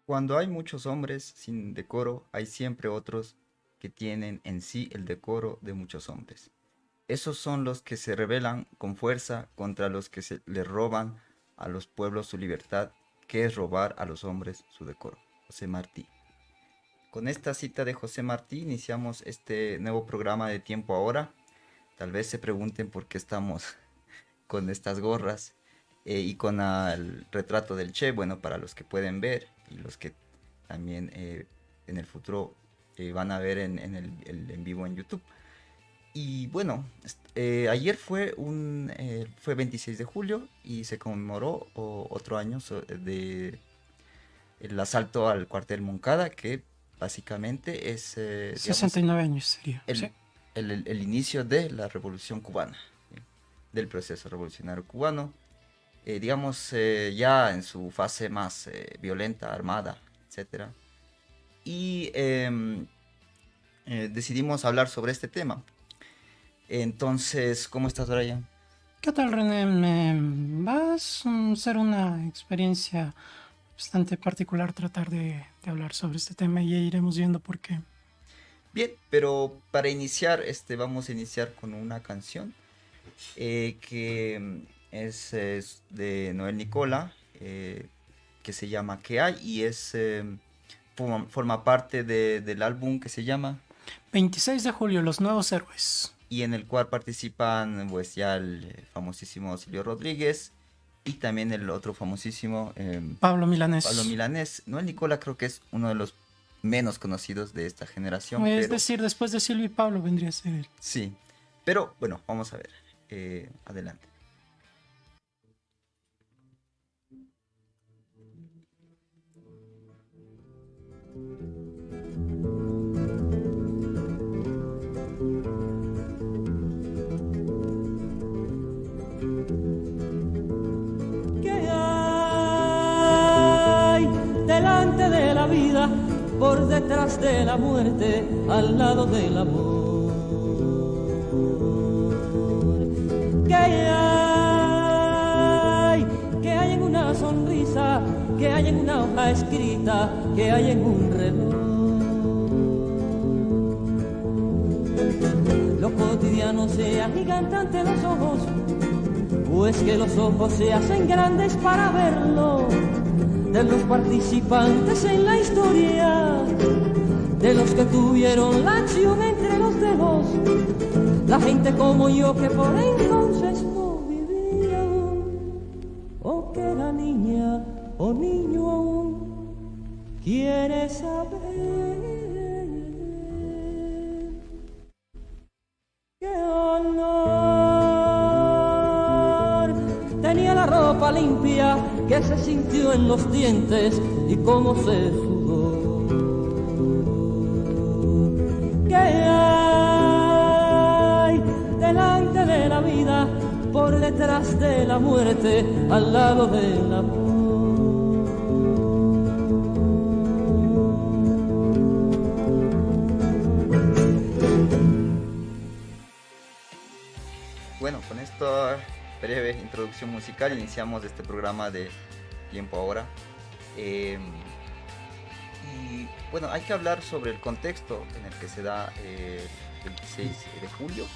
Cuando hay muchos hombres sin decoro, hay siempre otros que tienen en sí el decoro de muchos hombres. Esos son los que se rebelan con fuerza contra los que se le roban a los pueblos su libertad, que es robar a los hombres su decoro. José Martí. Con esta cita de José Martí iniciamos este nuevo programa de Tiempo Ahora. Tal vez se pregunten por qué estamos con estas gorras y con el retrato del Che, bueno, para los que pueden ver y los que también en el futuro van a ver en el en vivo en YouTube. Y bueno, ayer fue 26 de julio y se conmemoró otro año de el asalto al cuartel Moncada, que básicamente es, digamos, 69 años sería, el, sí. el inicio de la Revolución Cubana, ¿sí? Del proceso revolucionario cubano, digamos, ya en su fase más violenta, armada, etcétera. Y decidimos hablar sobre este tema. Entonces, ¿cómo estás, Brian? ¿Qué tal, René? Va a ser una experiencia bastante particular tratar de hablar sobre este tema y iremos viendo por qué. Bien, pero para iniciar, vamos a iniciar con una canción que es de Noel Nicola, que se llama ¿Qué hay? Y forma parte del álbum que se llama 26 de julio, Los Nuevos Héroes. y en el cual participan pues ya el famosísimo Silvio Rodríguez y también el otro famosísimo Pablo Pablo Milanés. Milanés. Noel Nicola creo que es uno de los menos conocidos de esta generación, Es pero decir, después de Silvio y Pablo vendría a ser él. sí. Pero bueno, vamos a ver. Adelante. ¿Qué hay delante de la vida, por detrás de la muerte, al lado del amor? ¿Qué hay? ¿Qué hay en una sonrisa? ¿Qué hay en una hoja escrita? ¿Qué hay en un reloj? Lo cotidiano se agiganta ante los ojos, pues que los ojos se hacen grandes para verlo, de los participantes en la historia, de los que tuvieron la acción entre los dedos, la gente como yo que por entonces no vivía aún, o que era niña o niño aún, quiere saber qué olor tenía la ropa limpia que se sintió en los dientes y cómo se sudó. ¿Qué hay delante de la vida, por detrás de la muerte, al lado del amor? Bueno, con esta breve introducción musical iniciamos este programa de Tiempo Ahora. Y bueno, hay que hablar sobre el contexto en el que se da el 26 de julio,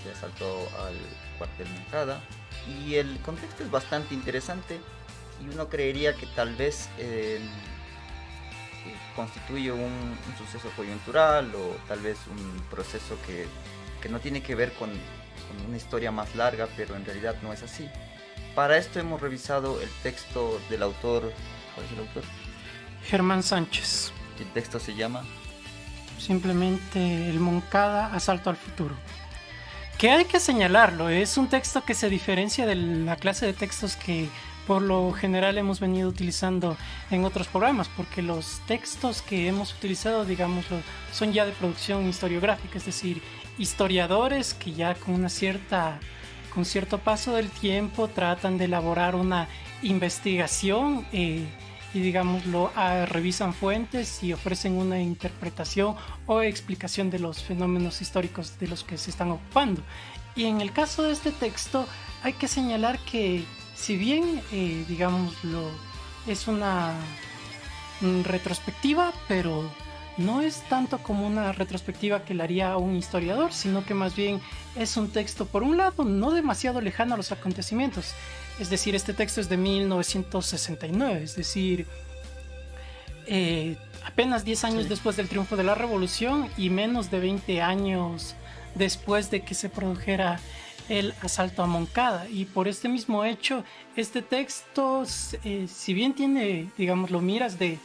se asaltó al cuartel Moncada. Y el contexto es bastante interesante y uno creería que tal vez constituye un suceso coyuntural o tal vez un proceso que no tiene que ver con una historia más larga, pero en realidad no es así. Para esto hemos revisado el texto del autor. ¿Cuál es el autor? Germán Sánchez. El texto se llama Simplemente el Moncada, Asalto al Futuro. Que hay que señalarlo, es un texto que se diferencia de la clase de textos que por lo general hemos venido utilizando en otros programas, porque los textos que hemos utilizado, digámoslo, son ya de producción historiográfica, es decir, historiadores que ya con cierto paso del tiempo tratan de elaborar una investigación y digámoslo, revisan fuentes y ofrecen una interpretación o explicación de los fenómenos históricos de los que se están ocupando. Y en el caso de este texto hay que señalar que si bien digámoslo, es una retrospectiva, pero no es tanto como una retrospectiva que le haría a un historiador, sino que más bien es un texto, por un lado, no demasiado lejano a los acontecimientos. Es decir, este texto es de 1969, es decir, apenas 10 años después del triunfo de la revolución y menos de 20 años después de que se produjera el asalto a Moncada. Y por este mismo hecho, este texto, si bien tiene, digamos, lo miras de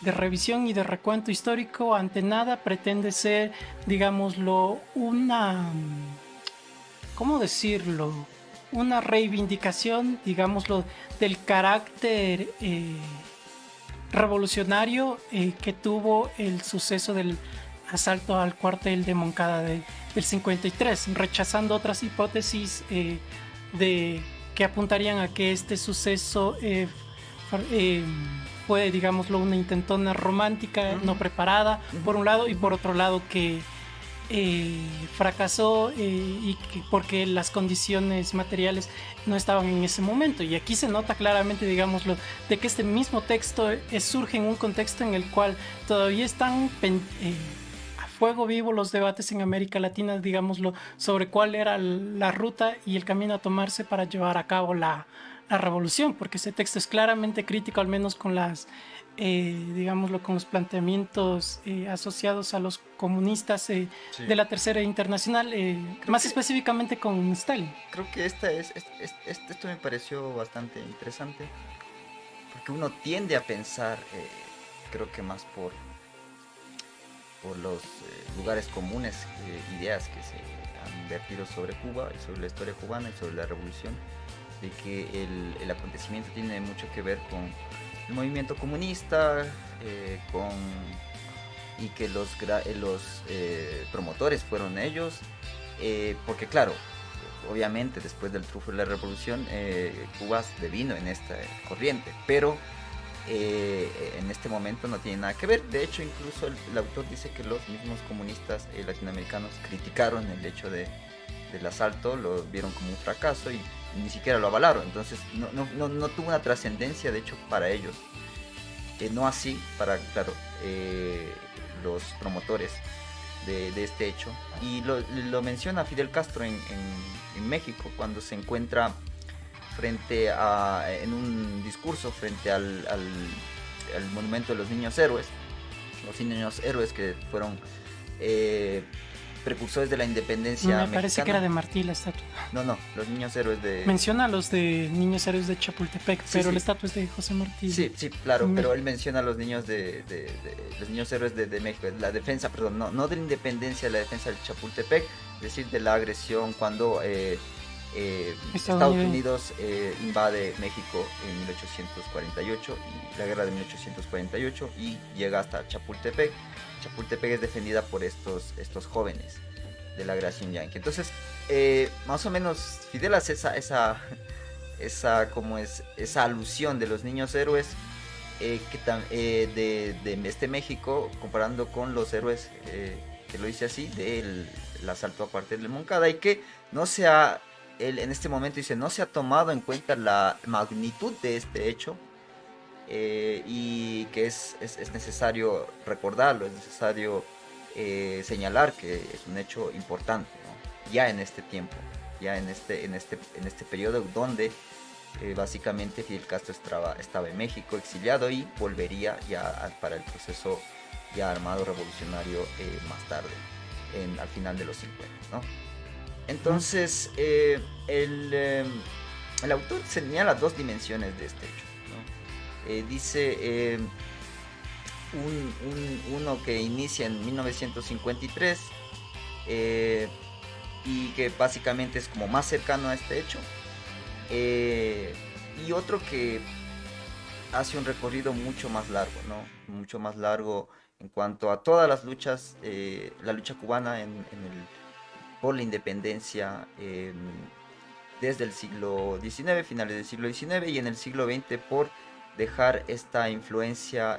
revisión y de recuento histórico, ante nada pretende ser, digámoslo, una, ¿cómo decirlo? Una reivindicación, digámoslo, del carácter revolucionario que tuvo el suceso del asalto al cuartel de Moncada del 53, rechazando otras hipótesis que apuntarían a que este suceso fue, digámoslo, una intentona romántica no preparada, por un lado, y por otro lado que fracasó porque las condiciones materiales no estaban en ese momento. Y aquí se nota claramente, digámoslo, de que este mismo texto surge en un contexto en el cual todavía están a fuego vivo los debates en América Latina, digámoslo, sobre cuál era la ruta y el camino a tomarse para llevar a cabo la revolución, porque ese texto es claramente crítico, al menos con las digámoslo, con los planteamientos asociados a los comunistas Sí. de la Tercera Internacional, más específicamente con Stalin. Creo que esto me pareció bastante interesante, porque uno tiende a pensar, creo que más por los lugares comunes, ideas que se han vertido sobre Cuba y sobre la historia cubana y sobre la revolución, de que el acontecimiento tiene mucho que ver con el movimiento comunista, y que los promotores fueron ellos, porque claro, obviamente después del triunfo de la revolución, Cuba se vino en esta corriente, pero en este momento no tiene nada que ver. De hecho, incluso el autor dice que los mismos comunistas latinoamericanos criticaron el hecho del asalto, lo vieron como un fracaso y ni siquiera lo avalaron. Entonces no tuvo una trascendencia, de hecho, para ellos, no así para, claro, los promotores de este hecho. Y lo menciona Fidel Castro en México, cuando se encuentra en un discurso frente al monumento de los niños héroes que fueron precursores de la independencia Me mexicana. parece que era de Martí la estatua. No, los niños héroes de... Menciona a los de niños héroes de Chapultepec, Sí, pero sí. la estatua es de José Martí. Sí, claro, pero él menciona a los niños los niños héroes de México, la defensa, perdón, no de la independencia, la defensa del Chapultepec, es decir, de la agresión cuando Estados Unidos invade México en 1848, y la guerra de 1848, y llega hasta Chapultepec. Chapultepec es defendida por estos jóvenes de la agresión yanqui. Entonces, más o menos Fidel hace esa alusión de los niños héroes, de este México, comparando con los héroes, que lo dice así, del asalto a cuartel de Moncada, y que él en este momento dice, no se ha tomado en cuenta la magnitud de este hecho, y que es necesario recordarlo, es necesario señalar que es un hecho importante, ¿no? Ya en este tiempo, ya en este periodo donde básicamente Fidel Castro estaba en México exiliado, y volvería ya para el proceso ya armado revolucionario más tarde, al final de los 50, ¿no? Entonces el autor señala dos dimensiones de este hecho, ¿no? Dice uno que inicia en 1953, y que básicamente es como más cercano a este hecho, y otro que hace un recorrido mucho más largo, ¿no? Mucho más largo en cuanto a todas las luchas, la lucha cubana por la independencia, desde el siglo XIX, finales del siglo XIX, y en el siglo XX, por dejar esta influencia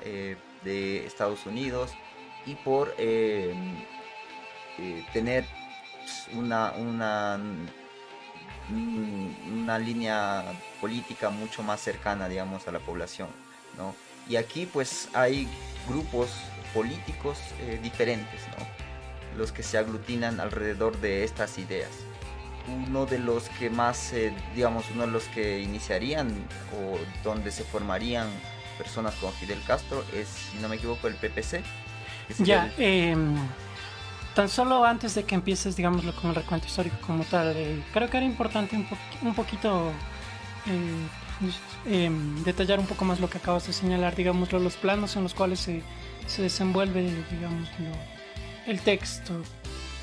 de Estados Unidos, y por tener una línea política mucho más cercana, digamos, a la población, ¿no? Y aquí pues hay grupos políticos diferentes, ¿no? Los que se aglutinan alrededor de estas ideas. Uno de los que más, uno de los que iniciarían o donde se formarían personas como Fidel Castro es, si no me equivoco, el PPC. Ya, tan solo antes de que empieces, digámoslo, con el recuento histórico como tal, creo que era importante un poquito detallar un poco más lo que acabas de señalar, digámoslo, los planos en los cuales se desenvuelve, digámoslo, el texto.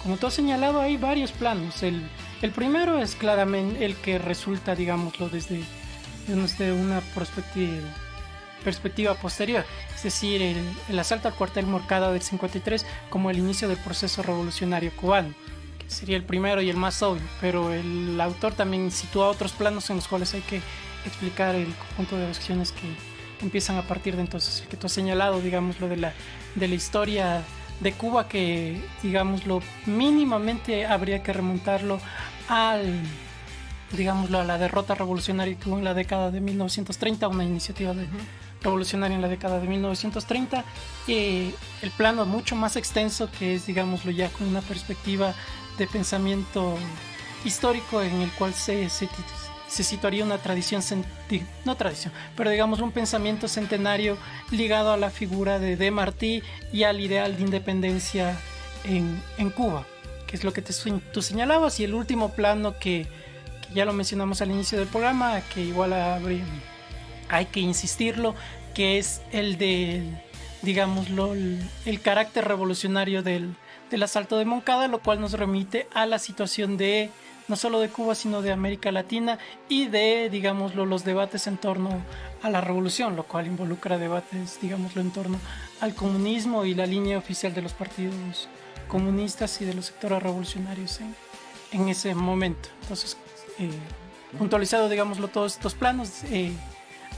Como tú has señalado, hay varios planos. El primero es claramente el que resulta, digámoslo, desde una perspectiva posterior, es decir, el asalto al cuartel Moncada del 53 como el inicio del proceso revolucionario cubano, que sería el primero y el más obvio, pero el autor también sitúa otros planos en los cuales hay que explicar el conjunto de acciones que empiezan a partir de entonces. El que tú has señalado, digámoslo, de la historia de Cuba, que, digámoslo, mínimamente habría que remontarlo a la derrota revolucionaria que hubo en la década de 1930, una iniciativa revolucionaria en la década de 1930, el plano mucho más extenso, que es, digámoslo, ya con una perspectiva de pensamiento histórico en el cual se situaría una tradición, no tradición, pero digamos un pensamiento centenario ligado a la figura de Martí y al ideal de independencia en Cuba, que es lo que tú señalabas. Y el último plano que ya lo mencionamos al inicio del programa, que igual hay que insistirlo, que es el de, digámoslo, el carácter revolucionario del asalto de Moncada, lo cual nos remite a la situación de no solo de Cuba, sino de América Latina y de, digámoslo, los debates en torno a la revolución, lo cual involucra debates, digámoslo, en torno al comunismo y la línea oficial de los partidos comunistas y de los sectores revolucionarios en ese momento. Entonces, puntualizado, digámoslo, todos estos planos,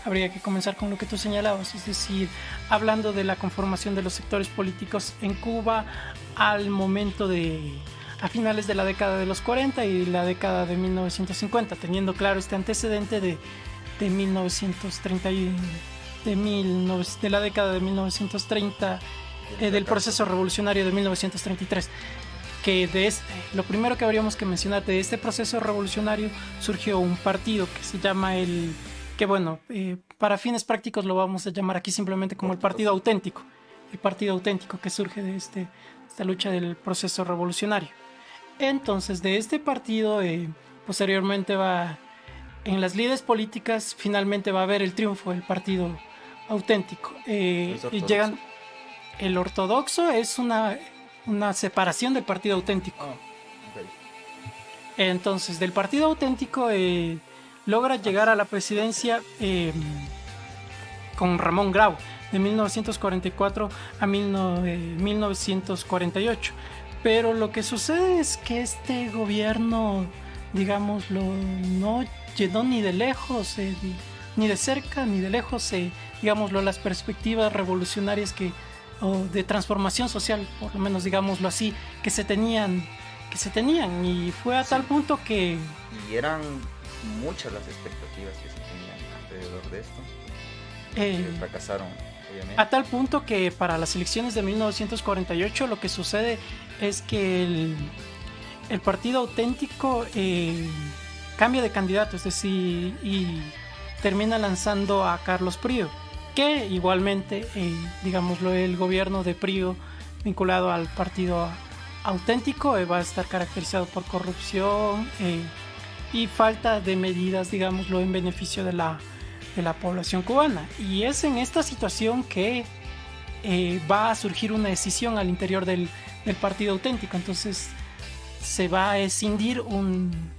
habría que comenzar con lo que tú señalabas, es decir, hablando de la conformación de los sectores políticos en Cuba al momento a finales de la década de los 40 y la década de 1950, teniendo claro este antecedente de 1930 de la década de 1930, del proceso revolucionario de 1933, que lo primero que habríamos que mencionar de este proceso revolucionario surgió un partido que se llama para fines prácticos lo vamos a llamar aquí simplemente como el Partido Auténtico, que surge de esta lucha del proceso revolucionario. Entonces, de este partido, posteriormente en las lides políticas, finalmente va a haber el triunfo del Partido Auténtico. Y llegan, el ortodoxo es una separación del Partido Auténtico. Okay. Entonces, del Partido Auténtico logra llegar a la presidencia con Ramón Grau, de 1944 a 1948. Pero lo que sucede es que este gobierno, digámoslo, no llenó ni de lejos, ni de cerca, ni de lejos, digámoslo, las perspectivas revolucionarias o de transformación social, por lo menos digámoslo así, que se tenían, y fue a tal punto que... Y eran muchas las expectativas que se tenían alrededor de esto, que fracasaron, obviamente. A tal punto que para las elecciones de 1948 lo que sucede es que el Partido Auténtico cambia de candidato, es decir, y termina lanzando a Carlos Prío, que igualmente, digámoslo, el gobierno de Prío vinculado al Partido Auténtico va a estar caracterizado por corrupción y falta de medidas, digámoslo, en beneficio de la población cubana. Y es en esta situación que va a surgir una decisión al interior del Partido Auténtico. Entonces se va a escindir un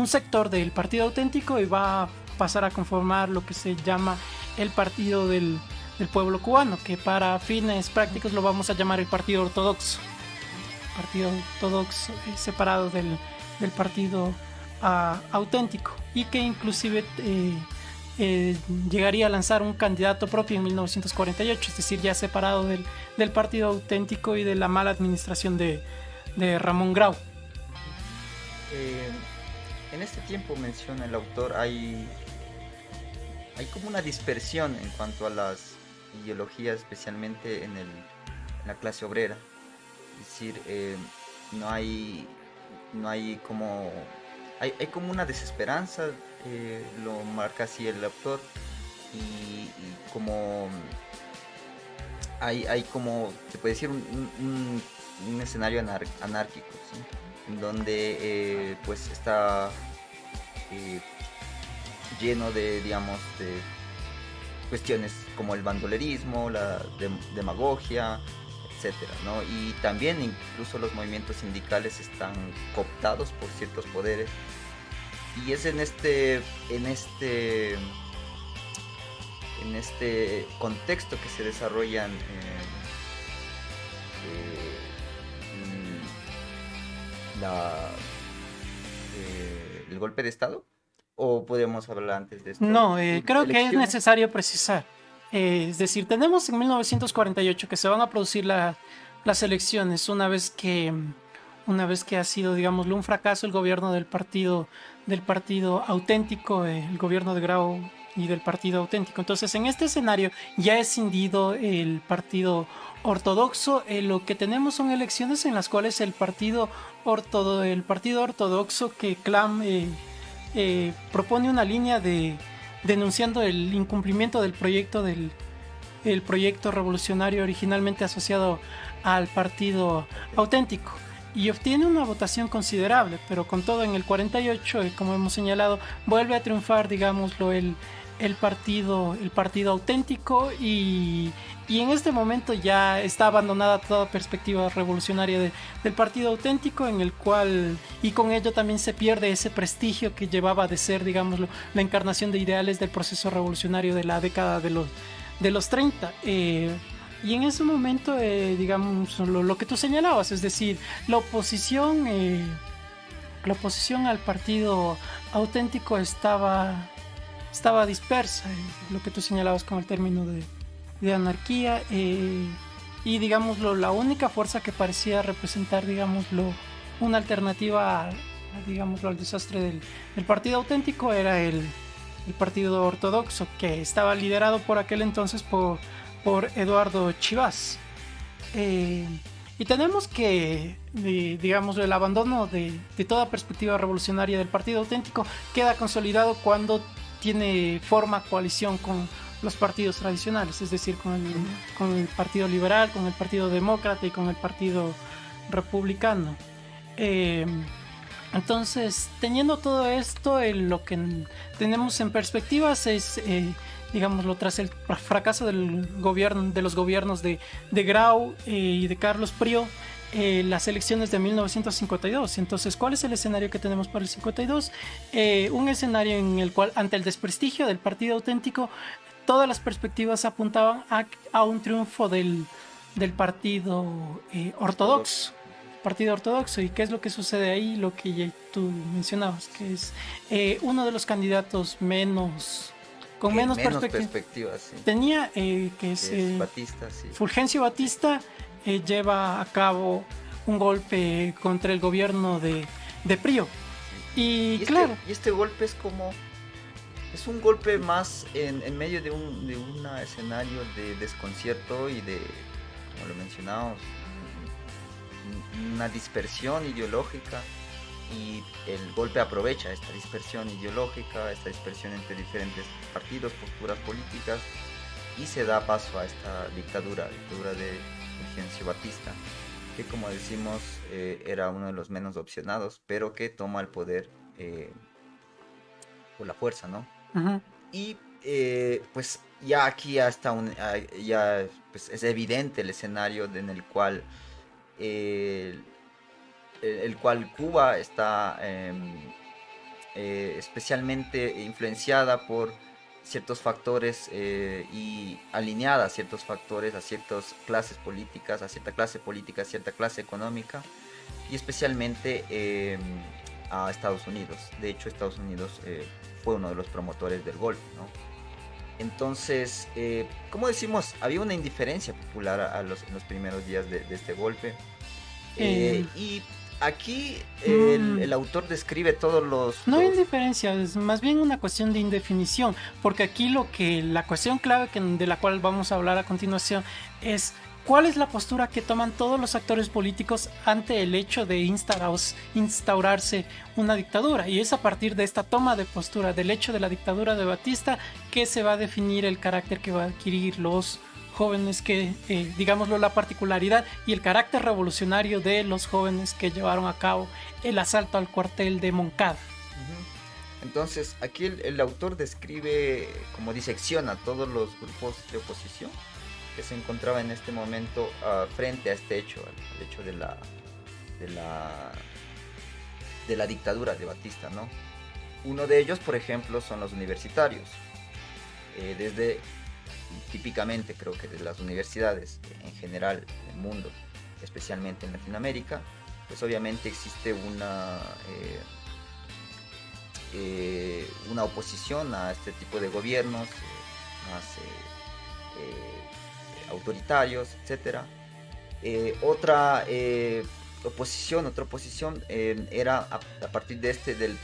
sector del Partido Auténtico y va a pasar a conformar lo que se llama el Partido del Pueblo Cubano, que para fines prácticos lo vamos a llamar el Partido Ortodoxo. Partido Ortodoxo separado del Partido Auténtico, y que inclusive llegaría a lanzar un candidato propio en 1948, es decir, ya separado del Partido Auténtico y de la mala administración de Ramón Grau. En este tiempo, menciona el autor, hay como una dispersión en cuanto a las ideología, especialmente en la clase obrera. Es decir, no hay, no hay como, hay como una desesperanza, lo marca así el autor, y como hay como, se puede decir, un escenario anárquico, ¿sí? En donde pues está lleno de, digamos, de cuestiones como el bandolerismo, la demagogia, etcétera, ¿no? Y también incluso los movimientos sindicales están cooptados por ciertos poderes. Y es en este contexto que se desarrollan el golpe de Estado. ¿O podemos hablar antes de esto? No, creo que es necesario precisar. Es decir, tenemos en 1948 que se van a producir las elecciones una vez que ha sido, digámoslo, un fracaso el gobierno del partido auténtico, el gobierno de Grau y del partido auténtico. Entonces, en este escenario ya es cindido el partido ortodoxo. Lo que tenemos son elecciones en las cuales el partido ortodoxo que Clam propone una línea denunciando el incumplimiento del el proyecto revolucionario originalmente asociado al partido auténtico, y obtiene una votación considerable, pero con todo en el 48, como hemos señalado, vuelve a triunfar, digámoslo, el partido auténtico, y en este momento ya está abandonada toda perspectiva revolucionaria del partido auténtico, en el cual, y con ello también se pierde ese prestigio que llevaba de ser, digámoslo, la encarnación de ideales del proceso revolucionario de la década de los 30. Y en ese momento, digamos, lo que tú señalabas, es decir, la oposición al partido auténtico estaba dispersa, lo que tú señalabas con el término de anarquía, y digámoslo, la única fuerza que parecía representar, digámoslo, una alternativa digámoslo, al desastre del partido auténtico era el partido ortodoxo, que estaba liderado por aquel entonces por Eduardo Chivas. Y tenemos que, digamos, el abandono de toda perspectiva revolucionaria del partido auténtico queda consolidado cuando tiene forma coalición con los partidos tradicionales, es decir, con el Partido Liberal, con el Partido Demócrata y con el Partido Republicano. Entonces, teniendo todo esto, lo que tenemos en perspectivas es, digámoslo, tras el fracaso de los gobiernos de Grau y de Carlos Prio, las elecciones de 1952. Entonces, ¿cuál es el escenario que tenemos para el 52? Un escenario en el cual, ante el desprestigio del partido auténtico, todas las perspectivas apuntaban a un triunfo del partido ortodoxo. Partido ortodoxo. ¿Y qué es lo que sucede ahí? Lo que ya tú mencionabas, que es uno de los candidatos con menos perspectivas. Sí. Tenía que es Batista, sí. Fulgencio Batista lleva a cabo un golpe contra el gobierno de Prio. Sí. Y claro. Este golpe es un golpe más en medio de un escenario de desconcierto y de, como lo mencionamos, una dispersión ideológica, y el golpe aprovecha esta dispersión ideológica, esta dispersión entre diferentes partidos, posturas políticas, y se da paso a esta dictadura de Fulgencio Batista, que, como decimos, era uno de los menos opcionados, pero que toma el poder por la fuerza, ¿no? Uh-huh. Y pues ya aquí hasta pues es evidente el escenario en el cual Cuba está especialmente influenciada por ciertos factores y alineada a ciertos factores, a ciertas clases políticas, a cierta clase política, a cierta clase económica, y especialmente a Estados Unidos. De hecho, Estados Unidos fue uno de los promotores del golpe, ¿no? Entonces, como decimos, había una indiferencia popular en los primeros días de este golpe, y Aquí Mm. el autor describe todos No hay los... indiferencia, es más bien una cuestión de indefinición, porque aquí la cuestión clave de la cual vamos a hablar a continuación es cuál es la postura que toman todos los actores políticos ante el hecho de instaurarse una dictadura, y es a partir de esta toma de postura del hecho de la dictadura de Batista que se va a definir el carácter que va a adquirir los jóvenes que, digámoslo, la particularidad y el carácter revolucionario de los jóvenes que llevaron a cabo el asalto al cuartel de Moncada. Ujú. Entonces, aquí el autor describe, como disecciona todos los grupos de oposición que se encontraban en este momento frente a este hecho, al hecho de la dictadura de Batista, ¿no? Uno de ellos, por ejemplo, son los universitarios. Desde típicamente creo que de las universidades en general en el mundo, especialmente en Latinoamérica, pues obviamente existe una oposición a este tipo de gobiernos más autoritarios, etcétera. Otra oposición era a partir de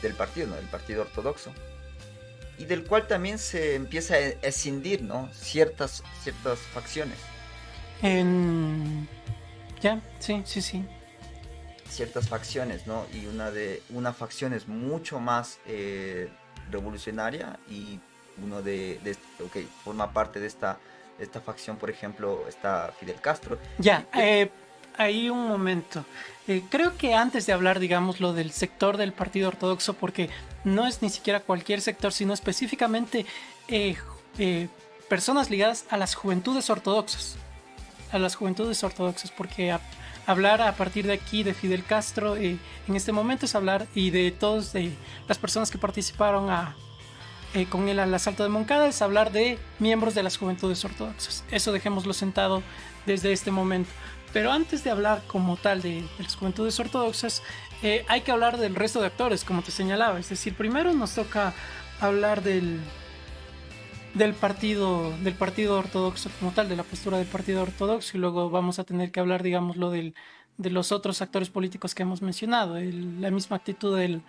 del partido, ¿no? Del partido ortodoxo, y del cual también se empieza a escindir, ¿no? ciertas facciones. Ya, sí, sí, sí. Ciertas facciones, ¿no? Y una facción es mucho más revolucionaria, y forma parte de esta facción, por ejemplo, está Fidel Castro. Ya, ahí un momento. Creo que antes de hablar, digamos, lo del sector del partido ortodoxo, porque no es ni siquiera cualquier sector, sino específicamente personas ligadas a las juventudes ortodoxas. A las juventudes ortodoxas, porque hablar a partir de aquí de Fidel Castro en este momento es hablar, y de todas las personas que participaron con él al asalto de Moncada, es hablar de miembros de las juventudes ortodoxas. Eso dejémoslo sentado desde este momento. Pero antes de hablar como tal de las juventudes ortodoxas, hay que hablar del resto de actores, como te señalaba. Es decir, primero nos toca hablar del partido ortodoxo como tal, de la postura del partido ortodoxo, y luego vamos a tener que hablar, digamos, de los otros actores políticos que hemos mencionado, la misma actitud del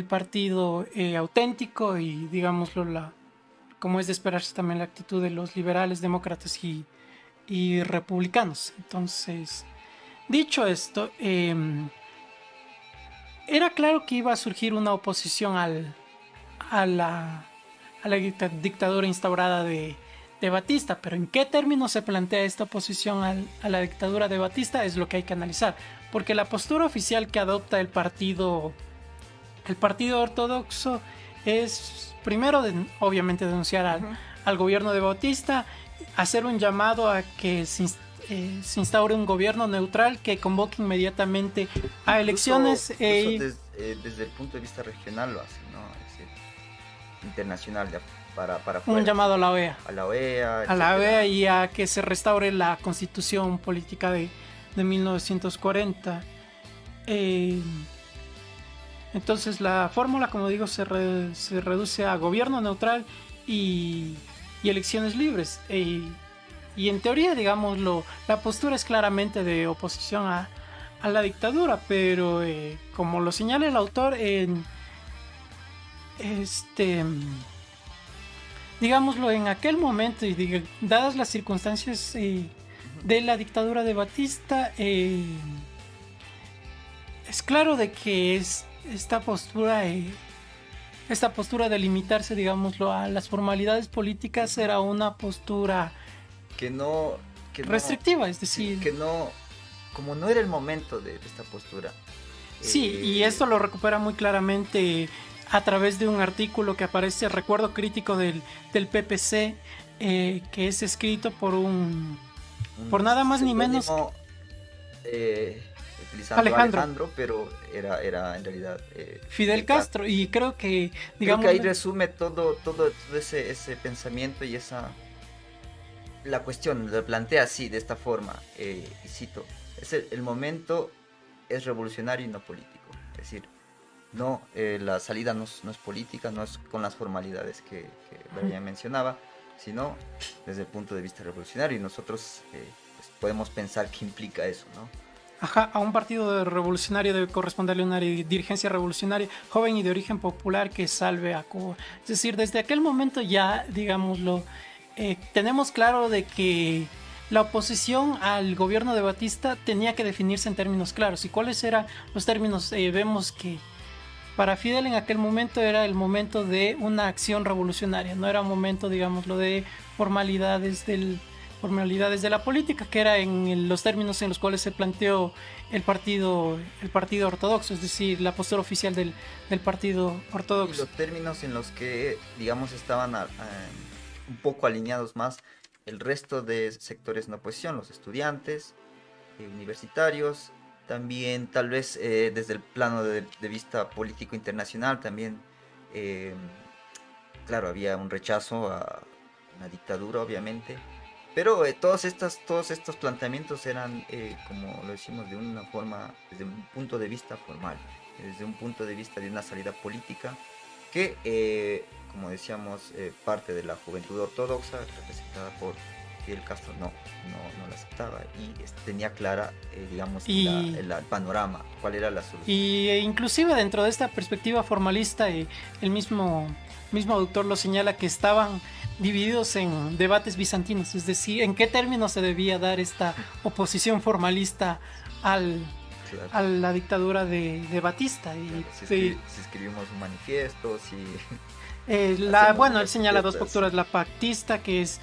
partido auténtico, y digámoslo, como es de esperarse, también la actitud de los liberales, demócratas y republicanos. Entonces, dicho esto, era claro que iba a surgir una oposición a la dictadura instaurada de Batista, pero en qué términos se plantea esta oposición a la dictadura de Batista es lo que hay que analizar, porque la postura oficial que adopta el partido ortodoxo es primero obviamente denunciar al gobierno de Batista, hacer un llamado a que se instaure un gobierno neutral que convoque inmediatamente a elecciones. Desde el punto de vista regional lo hace, ¿no? Es decir, internacional para un llamado a la OEA. A la OEA, a la OEA, y a que se restaure la constitución política de 1940. Entonces la fórmula, como digo, se reduce a gobierno neutral y elecciones libres. Y en teoría, digámoslo, la postura es claramente de oposición a la dictadura, pero como lo señala el autor, digámoslo, en aquel momento, y dadas las circunstancias de la dictadura de Batista, es claro de que esta postura de limitarse, digámoslo, a las formalidades políticas era una postura restrictiva, es decir, que no, como no era el momento de esta postura. Sí, y esto lo recupera muy claramente a través de un artículo que aparece, recuerdo crítico del PPC, que es escrito por nada más ni menos utilizando Alejandro, pero era en realidad Fidel Castro, y creo que, digamos, ahí resume todo ese pensamiento y la cuestión, lo plantea así, de esta forma, y cito: el momento es revolucionario y no político. Es decir, no, la salida no es política, no es con las formalidades que Brian mencionaba, sino desde el punto de vista revolucionario, y nosotros pues podemos pensar qué implica eso, ¿no? Ajá, a un partido revolucionario debe corresponderle una dirigencia revolucionaria joven y de origen popular que salve a Cuba. Es decir, desde aquel momento ya, digámoslo, tenemos claro de que la oposición al gobierno de Batista tenía que definirse en términos claros. ¿Y cuáles eran los términos? Vemos que para Fidel en aquel momento era el momento de una acción revolucionaria, no era un momento, digámoslo, de formalidades de la política, que era en los términos en los cuales se planteó el partido ortodoxo, es decir, la postura oficial del partido ortodoxo. Y los términos en los que, digamos, estaban un poco alineados más el resto de sectores en oposición, los estudiantes, universitarios, también tal vez desde el plano de vista político internacional, también, claro, había un rechazo a una dictadura, obviamente. Pero todos estos planteamientos eran, como lo decimos, de una forma, desde un punto de vista formal, desde un punto de vista de una salida política que, como decíamos, parte de la juventud ortodoxa, representada por Fidel Castro, no la aceptaba y tenía clara, digamos, el panorama, cuál era la solución. Y inclusive dentro de esta perspectiva formalista, el mismo autor lo señala que estaban divididos en debates bizantinos, es decir, en qué términos se debía dar esta oposición formalista a la dictadura de Batista. Y, si escribimos un manifiesto, bueno, él señala dos posturas, la pactista, que es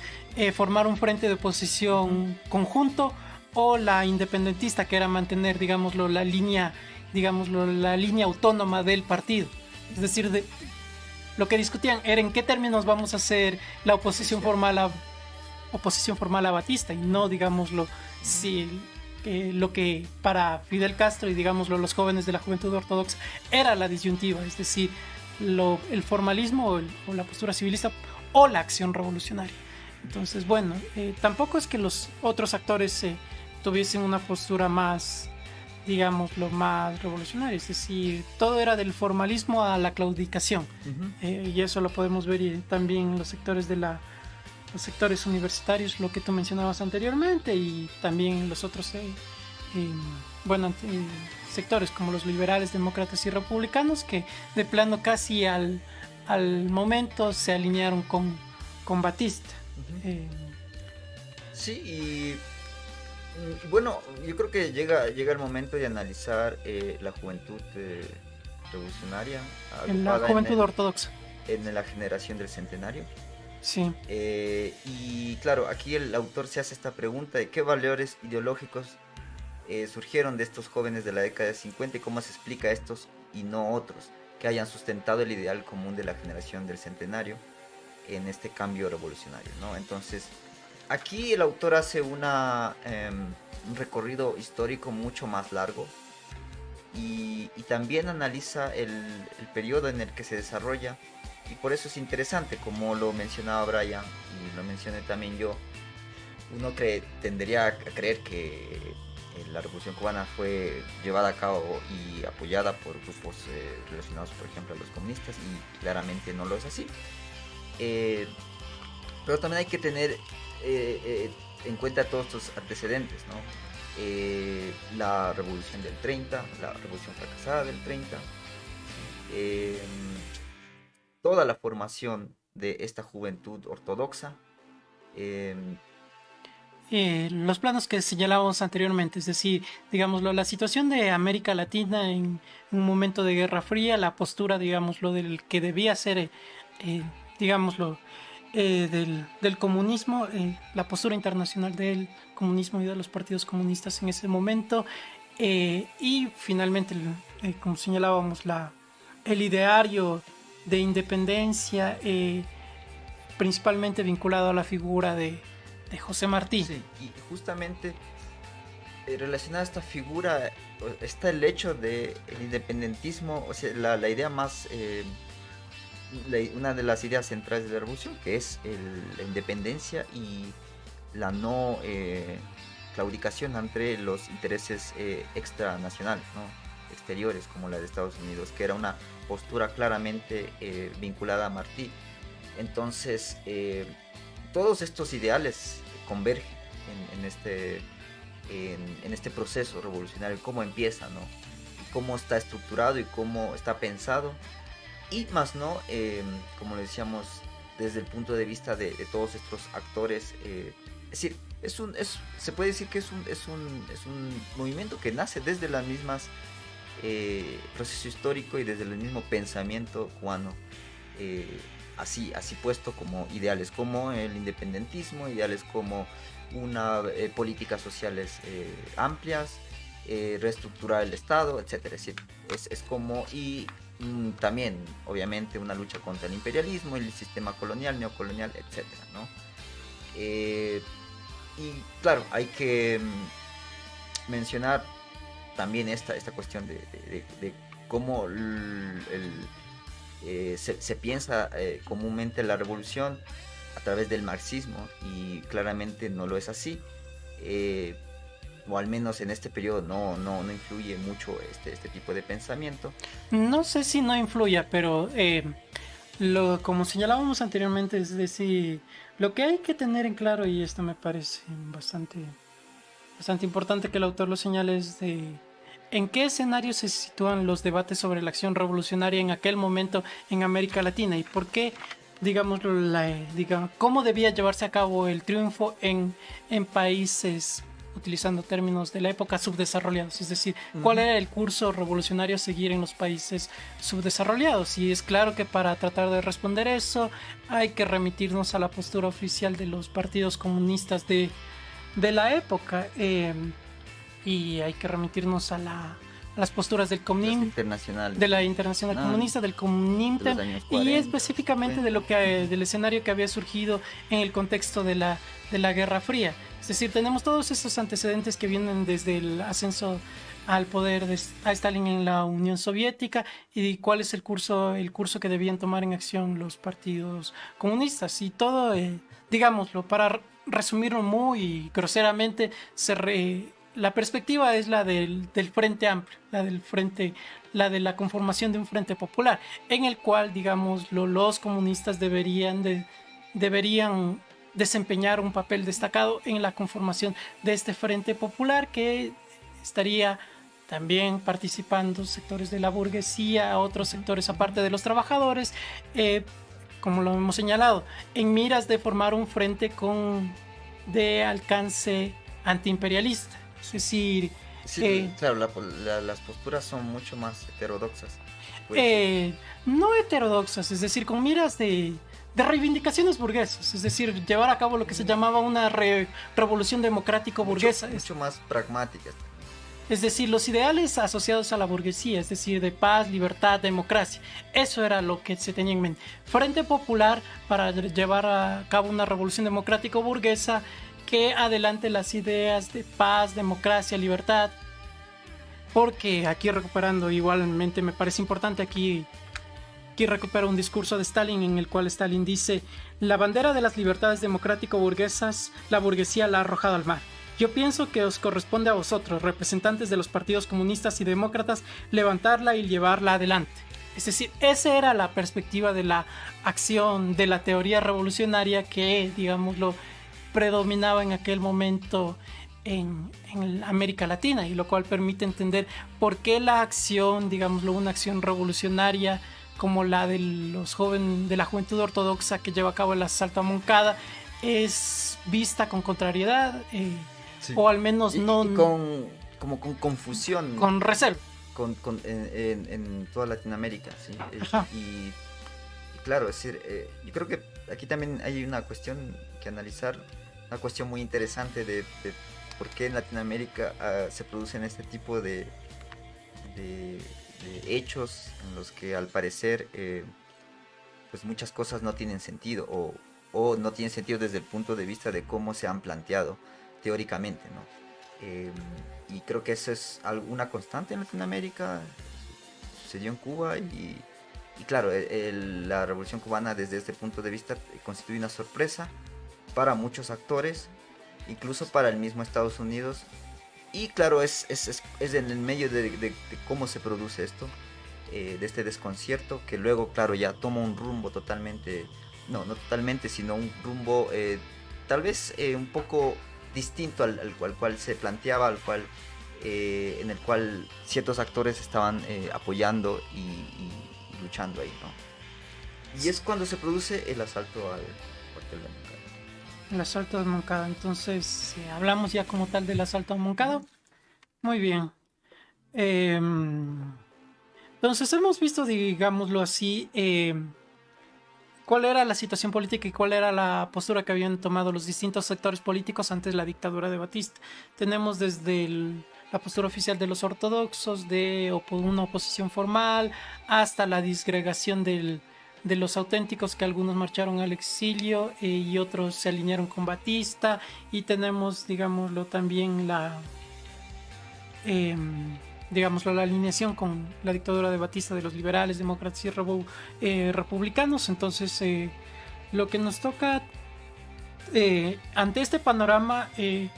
formar un frente de oposición conjunto, o la independentista, que era mantener, digámoslo, la línea autónoma del partido. Es decir, lo que discutían era en qué términos vamos a hacer la oposición formal a Batista, y no, digámoslo, lo que para Fidel Castro y, digámoslo, los jóvenes de la juventud ortodoxa era la disyuntiva, es decir, el formalismo o la postura civilista o la acción revolucionaria. Entonces, bueno, tampoco es que los otros actores tuviesen una postura más, digámoslo, más revolucionaria, es decir, todo era del formalismo a la claudicación. Y eso lo podemos ver también en los sectores los sectores universitarios, lo que tú mencionabas anteriormente, y también los otros sectores como los liberales, demócratas y republicanos, que de plano casi al momento se alinearon con Batista. Sí, y bueno, yo creo que llega el momento de analizar la juventud revolucionaria, la juventud ortodoxa, en la generación del centenario. Sí. Y claro, aquí el autor se hace esta pregunta de qué valores ideológicos surgieron de estos jóvenes de la década de 50 y cómo se explica a estos y no otros que hayan sustentado el ideal común de la generación del centenario en este cambio revolucionario, ¿no? Entonces, aquí el autor hace un recorrido histórico mucho más largo y también analiza el periodo en el que se desarrolla, y por eso es interesante, como lo mencionaba Brian y lo mencioné también yo. Uno tendería a creer que la Revolución Cubana fue llevada a cabo y apoyada por grupos relacionados, por ejemplo, a los comunistas, y claramente no lo es así. Pero también hay que tener en cuenta todos estos antecedentes, ¿no? La Revolución del 30, la Revolución fracasada del 30, toda la formación de esta juventud ortodoxa, los planos que señalábamos anteriormente, es decir, digámoslo, la situación de América Latina en un momento de Guerra Fría, la postura, digámoslo, del que debía ser, digámoslo, del comunismo, la postura internacional del comunismo y de los partidos comunistas en ese momento, y finalmente, como señalábamos, el ideario de independencia, principalmente vinculado a la figura de José Martí. Sí, y justamente relacionada a esta figura está el hecho del independentismo, o sea, la idea más, una de las ideas centrales de la revolución, que es la independencia y la no claudicación ante los intereses extranacionales, ¿no? Exteriores, como la de Estados Unidos, que era una postura claramente vinculada a Martí. Entonces, todos estos ideales convergen en este proceso revolucionario, cómo empieza, ¿no? Cómo está estructurado y cómo está pensado, y más no, como le decíamos, desde el punto de vista de todos estos actores, es decir, se puede decir que es un movimiento que nace desde las mismas proceso histórico y desde el mismo pensamiento cubano, así puesto como ideales como el independentismo, ideales como una políticas sociales amplias, reestructurar el Estado, etcétera. Es decir, es como, y también obviamente una lucha contra el imperialismo, el sistema colonial, neocolonial, etcétera, ¿no? Y claro, hay que mencionar también esta cuestión de cómo se piensa comúnmente la revolución a través del marxismo, y claramente no lo es así, o al menos en este periodo no influye mucho este tipo de pensamiento. No sé si no influya, pero como señalábamos anteriormente, es decir, lo que hay que tener en claro, y esto me parece bastante importante que el autor lo señale, es de en qué escenario se sitúan los debates sobre la acción revolucionaria en aquel momento en América Latina, y por qué, digamos, cómo debía llevarse a cabo el triunfo en países, utilizando términos de la época, subdesarrollados. Es decir, cuál era el curso revolucionario a seguir en los países subdesarrollados. Y es claro que para tratar de responder eso hay que remitirnos a la postura oficial de los partidos comunistas de la época, y hay que remitirnos a las posturas del Comintern, de la Internacional Comunista, del Comintern, y específicamente de lo que del escenario que había surgido en el contexto de la Guerra Fría. Es decir, tenemos todos estos antecedentes que vienen desde el ascenso al poder a Stalin en la Unión Soviética, y cuál es el curso que debían tomar en acción los partidos comunistas, y todo, digámoslo, para resumirlo muy groseramente, la perspectiva es la del Frente Amplio, la de la conformación de un Frente Popular, en el cual, digamos, los comunistas deberían desempeñar un papel destacado en la conformación de este Frente Popular, que estaría también participando sectores de la burguesía, otros sectores aparte de los trabajadores, como lo hemos señalado, en miras de formar un frente de alcance antiimperialista. Es decir, sí, claro, las posturas son mucho más heterodoxas. No heterodoxas, es decir, con miras de reivindicaciones burguesas, es decir, llevar a cabo lo que se llamaba una revolución democrático burguesa. Mucho más pragmáticas. Es decir, los ideales asociados a la burguesía, es decir, de paz, libertad, democracia. Eso era lo que se tenía en mente. Frente Popular para llevar a cabo una revolución democrático burguesa que adelante las ideas de paz, democracia, libertad. Porque aquí, recuperando, igualmente me parece importante, aquí recupero un discurso de Stalin en el cual Stalin dice: la bandera de las libertades democrático-burguesas, la burguesía la ha arrojado al mar. Yo pienso que os corresponde a vosotros, representantes de los partidos comunistas y demócratas, levantarla y llevarla adelante. Es decir, esa era la perspectiva de la acción, de la teoría revolucionaria que, digámoslo, predominaba en aquel momento en América Latina, y lo cual permite entender por qué la acción, digámoslo, una acción revolucionaria como la de la juventud ortodoxa que lleva a cabo el asalto a Moncada es vista con contrariedad, sí, o al menos no con confusión, con recelo en toda Latinoamérica, ¿sí? Y claro, es decir, yo creo que aquí también hay una cuestión que analizar, una cuestión muy interesante de por qué en Latinoamérica se producen este tipo de hechos en los que al parecer pues muchas cosas no tienen sentido, o no tienen sentido desde el punto de vista de cómo se han planteado teóricamente, ¿no? Y creo que eso es una constante en Latinoamérica, sucedió en Cuba, y claro, la revolución cubana desde este punto de vista constituye una sorpresa para muchos actores, incluso para el mismo Estados Unidos. Y claro, es en el medio de cómo se produce esto, de este desconcierto, que luego, claro, ya toma un rumbo totalmente, no totalmente, sino un rumbo tal vez un poco distinto al cual se planteaba, en el cual ciertos actores estaban apoyando y luchando ahí, ¿no? Y es cuando se produce el asalto al cuartel de Moncada. El asalto de Moncada. Entonces, hablamos ya como tal del asalto a Moncada. Muy bien. Entonces hemos visto, digámoslo así, cuál era la situación política y cuál era la postura que habían tomado los distintos sectores políticos antes de la dictadura de Batista. Tenemos desde la postura oficial de los ortodoxos, de una oposición formal, hasta la disgregación de los auténticos, que algunos marcharon al exilio y otros se alinearon con Batista. Y tenemos, digámoslo, también la alineación con la dictadura de Batista de los liberales, demócratas y republicanos. Entonces, lo que nos toca ante este panorama, ¿de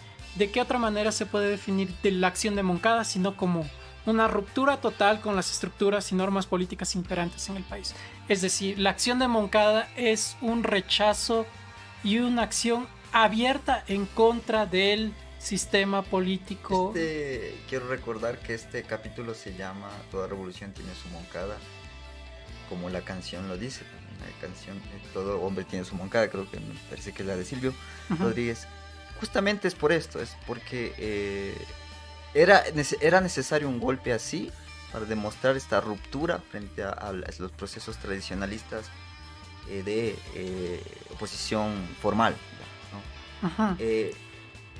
qué otra manera se puede definir de la acción de Moncada sino como una ruptura total con las estructuras y normas políticas imperantes en el país? Es decir, la acción de Moncada es un rechazo y una acción abierta en contra del sistema político. Quiero recordar que este capítulo se llama Toda revolución tiene su Moncada, como la canción lo dice. La canción Todo hombre tiene su Moncada, creo que me parece que es la de Silvio Rodríguez. Justamente es por esto, es porque era necesario un golpe así para demostrar esta ruptura frente a los procesos tradicionalistas de oposición formal, ¿no?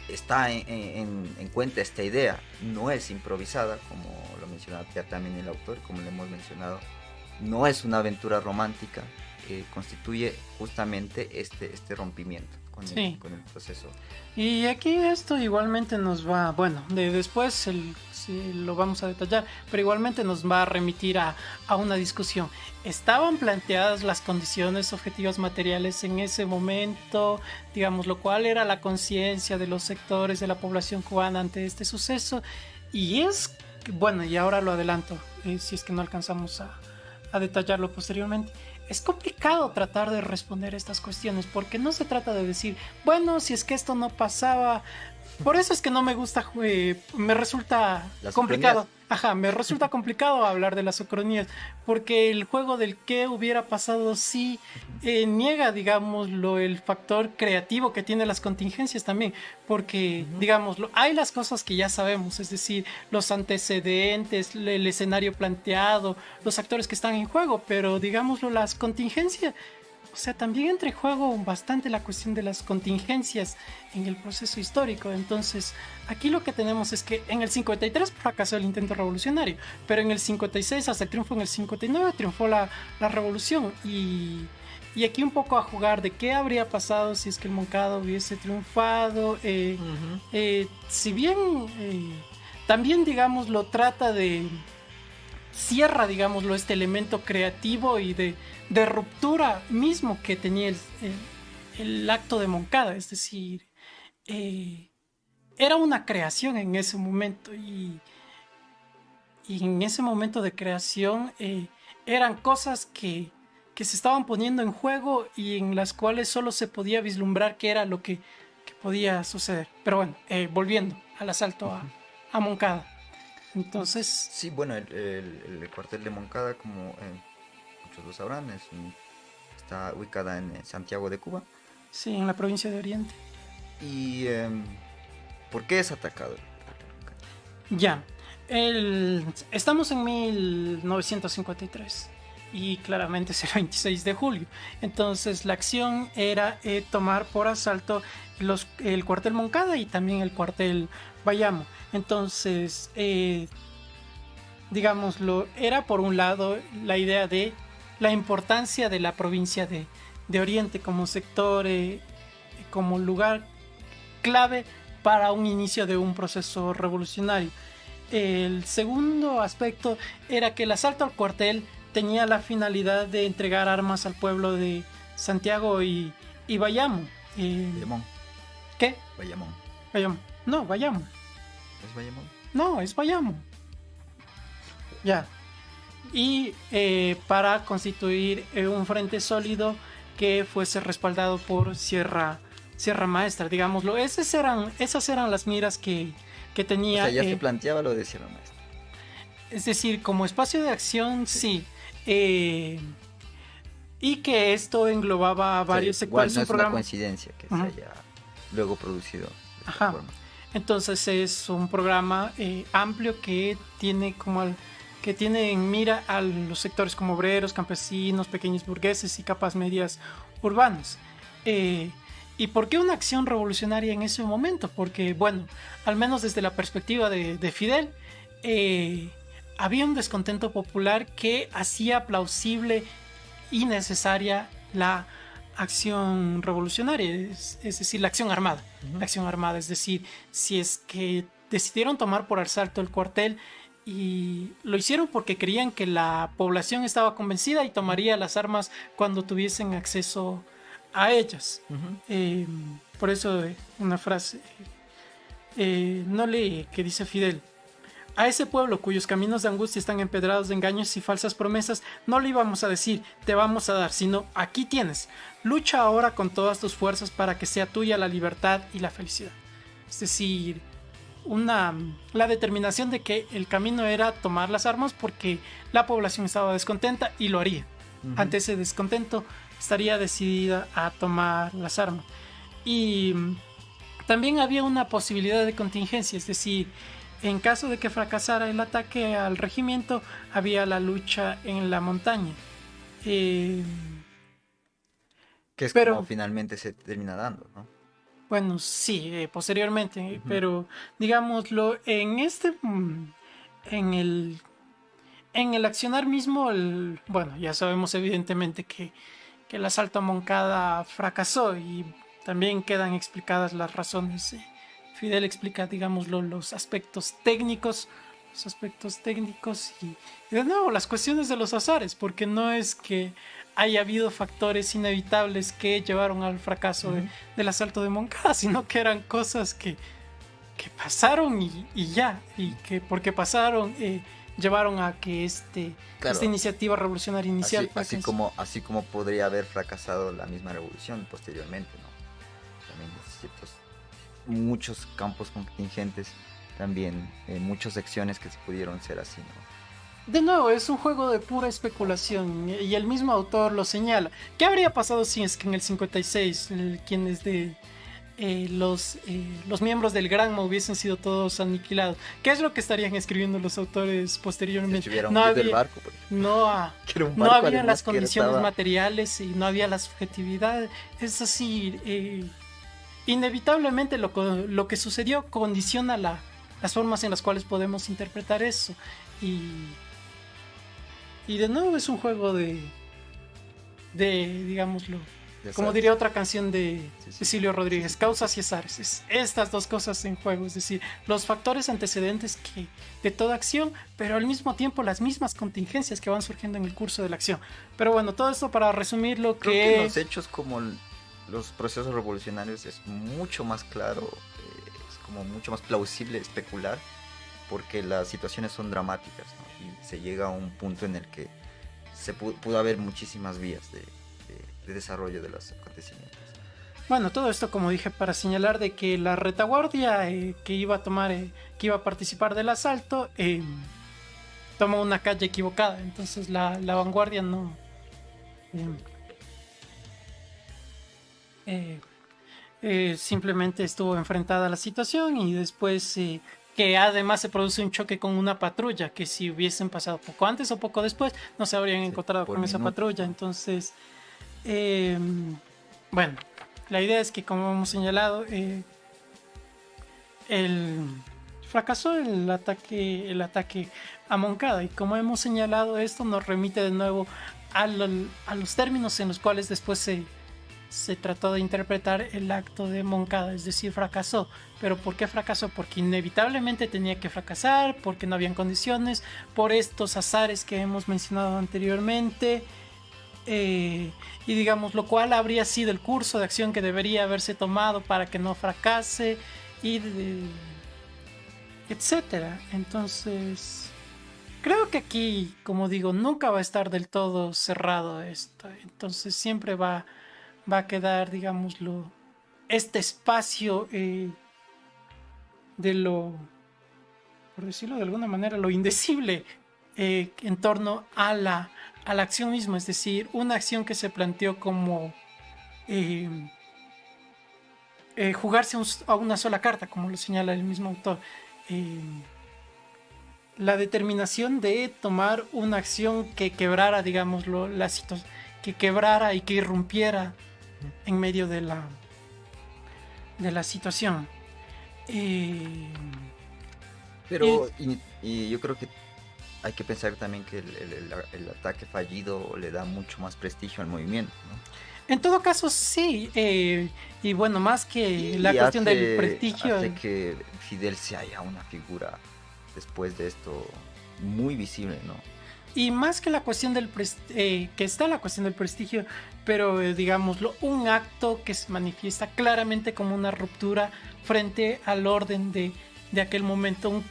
Está en cuenta esta idea, no es improvisada, como lo mencionaba ya también el autor, como lo hemos mencionado, no es una aventura romántica, constituye justamente este rompimiento con el proceso. Y aquí esto igualmente nos va, bueno, después lo vamos a detallar, pero igualmente nos va a remitir a una discusión. ¿Estaban planteadas las condiciones objetivas materiales en ese momento? Digamos, lo cual era la conciencia de los sectores de la población cubana ante este suceso. Y es, bueno, y ahora lo adelanto, si es que no alcanzamos a detallarlo posteriormente. Es complicado tratar de responder estas cuestiones, porque no se trata de decir, bueno, si es que esto no pasaba. Por eso es que no me gusta, me resulta complicado. Me resulta complicado hablar de las ucronías, porque el juego del qué hubiera pasado sí niega, digámoslo, el factor creativo que tiene las contingencias también, porque, digámoslo, hay las cosas que ya sabemos, es decir, los antecedentes, el escenario planteado, los actores que están en juego, pero, digámoslo, las contingencias. O sea, también entra en juego bastante la cuestión de las contingencias en el proceso histórico. Entonces, aquí lo que tenemos es que en el 53 fracasó el intento revolucionario, pero en el 56, hasta el triunfo en el 59, triunfó la revolución. Y aquí un poco a jugar de qué habría pasado si es que el Moncada hubiese triunfado. Si bien también, digamos, lo trata de... cierra, digámoslo, este elemento creativo y de ruptura mismo que tenía el acto de Moncada. Es decir, era una creación en ese momento y en ese momento de creación eran cosas que se estaban poniendo en juego y en las cuales solo se podía vislumbrar qué era lo que podía suceder. Pero bueno, volviendo al asalto a Moncada. Entonces... Sí, bueno, el cuartel de Moncada, como muchos lo sabrán, está ubicada en Santiago de Cuba. Sí, en la provincia de Oriente. ¿Y por qué es atacado? Ya, estamos en 1953 y claramente es el 26 de julio. Entonces la acción era tomar por asalto el cuartel Moncada y también el cuartel Bayamo. Entonces, digámoslo, era por un lado la idea de la importancia de la provincia de Oriente como sector, como lugar clave para un inicio de un proceso revolucionario. El segundo aspecto era que el asalto al cuartel tenía la finalidad de entregar armas al pueblo de Santiago y Bayamo. Bayamón. ¿Qué? Bayamón. Bayamo. No, Bayamo. ¿Es Bayamón? No, es Bayamo. Ya. Y para constituir un frente sólido que fuese respaldado por Sierra Sierra Maestra, digámoslo. Esas eran las miras que O tenía. sea, ya se planteaba lo de Sierra Maestra. Es decir, como espacio de acción, sí. Y que esto englobaba varios O sea, sectores. igual no Un es una programa. coincidencia que Ujú. se haya luego producido de esta Ajá. forma. Entonces es un programa amplio que tiene que tiene en mira a los sectores como obreros, campesinos, pequeños burgueses y capas medias urbanas. ¿Y por qué una acción revolucionaria en ese momento? Porque, bueno, al menos desde la perspectiva de Fidel, había un descontento popular que hacía plausible y necesaria la acción revolucionaria, es decir, la acción armada. La acción armada, es decir, si es que decidieron tomar por asalto el cuartel y lo hicieron porque creían que la población estaba convencida y tomaría las armas cuando tuviesen acceso a ellas. Por eso una frase, no lee, que dice Fidel: a ese pueblo cuyos caminos de angustia están empedrados de engaños y falsas promesas, no le íbamos a decir, te vamos a dar, sino, aquí tienes. Lucha ahora con todas tus fuerzas para que sea tuya la libertad y la felicidad. Es decir, la determinación de que el camino era tomar las armas porque la población estaba descontenta y lo haría. Ante ese descontento estaría decidida a tomar las armas. Y también había una posibilidad de contingencia, es decir, en caso de que fracasara el ataque al regimiento, había la lucha en la montaña. Que es pero- como finalmente se termina dando, ¿no? Bueno, sí, posteriormente, pero digámoslo, en el accionar mismo, bueno, ya sabemos evidentemente que el asalto a Moncada fracasó y también quedan explicadas las razones. Fidel explica, digámoslo, los aspectos técnicos y de nuevo las cuestiones de los azares, porque no es que haya habido factores inevitables que llevaron al fracaso del asalto de Moncada, sino que eran cosas que pasaron y ya, y que porque pasaron llevaron a que Claro. esta iniciativa revolucionaria inicial Así como podría haber fracasado la misma revolución posteriormente, ¿no? También ciertos, muchos campos contingentes, también muchas secciones que se pudieron ser así, ¿no? De nuevo, es un juego de pura especulación y el mismo autor lo señala. ¿Qué habría pasado si es que en el 56 quienes los miembros del Granma hubiesen sido todos aniquilados? ¿Qué es lo que estarían escribiendo los autores posteriormente? Si no había, del barco, que era un barco, no había las condiciones materiales y no había la subjetividad. Es así, inevitablemente lo que sucedió condiciona las formas en las cuales podemos interpretar eso. Y de nuevo es un juego de digámoslo, como diría otra canción de Cecilio Rodríguez, causas y azares. Es estas dos cosas en juego, es decir, los factores antecedentes de toda acción, pero al mismo tiempo las mismas contingencias que van surgiendo en el curso de la acción. Pero bueno, todo esto para resumir lo Creo que los hechos como los procesos revolucionarios es mucho más claro, es como mucho más plausible especular, porque las situaciones son dramáticas, ¿no? Y se llega a un punto en el que se pudo haber muchísimas vías de desarrollo de los acontecimientos. Bueno, todo esto, como dije, para señalar de que la retaguardia que iba a participar del asalto tomó una calle equivocada, entonces la vanguardia no simplemente estuvo enfrentada a la situación y después que además se produce un choque con una patrulla que si hubiesen pasado poco antes o poco después no se habrían encontrado con esa patrulla. Entonces bueno, la idea es que, como hemos señalado, fracasó el ataque a Moncada, y como hemos señalado, esto nos remite de nuevo a los términos en los cuales después se trató de interpretar el acto de Moncada, es decir, fracasó. ¿Pero por qué fracasó? Porque inevitablemente tenía que fracasar, porque no habían condiciones, por estos azares que hemos mencionado anteriormente, y digamos, lo cual habría sido el curso de acción que debería haberse tomado para que no fracase, etcétera. Entonces, creo que aquí, como digo, nunca va a estar del todo cerrado esto. Entonces siempre va a quedar, digámoslo, este espacio de lo, por decirlo de alguna manera, lo indecible en torno a la acción misma, es decir, una acción que se planteó como jugarse a una sola carta, como lo señala el mismo autor. La determinación de tomar una acción que quebrara, digámoslo, la situación, que quebrara y que irrumpiera en medio de la situación. Pero y yo creo que hay que pensar también que el ataque fallido le da mucho más prestigio al movimiento, ¿no? En todo caso, sí. Y bueno, más que la Y cuestión del prestigio. hace que Fidel sea ya una figura después de esto muy visible, ¿no? Y más que la cuestión del que está la cuestión del prestigio, pero digámoslo, un acto que se manifiesta claramente como una ruptura frente al orden de aquel momento,